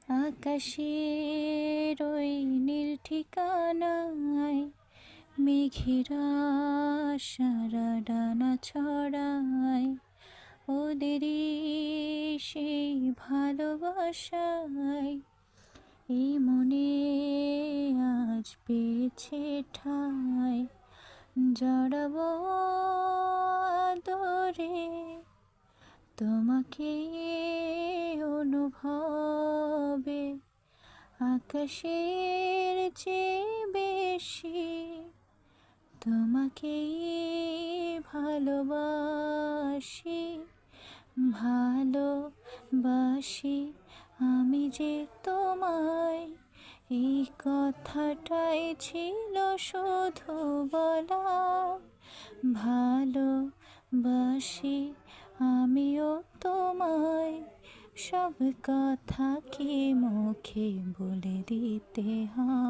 আকাশের ওই নীল ঠিকানায় মেঘেরা সারা ডানা ছড়ায়, ওদেরই সেই ভালোবাসায় এই মনে আজ পেয়েছে ঠাঁই। জড়াবো আদরে তোমাকে অনুভবে, আকাশের চেয়ে বেশি তোমাকেই ভালোবাসি। ভালোবাসি আমি যে তোমায়, এই কথাটাই ছিল শুধু বলা। ভালোবাসি আমিও তোমায়, সব কথা কি মুখে বলে দিতে হয়?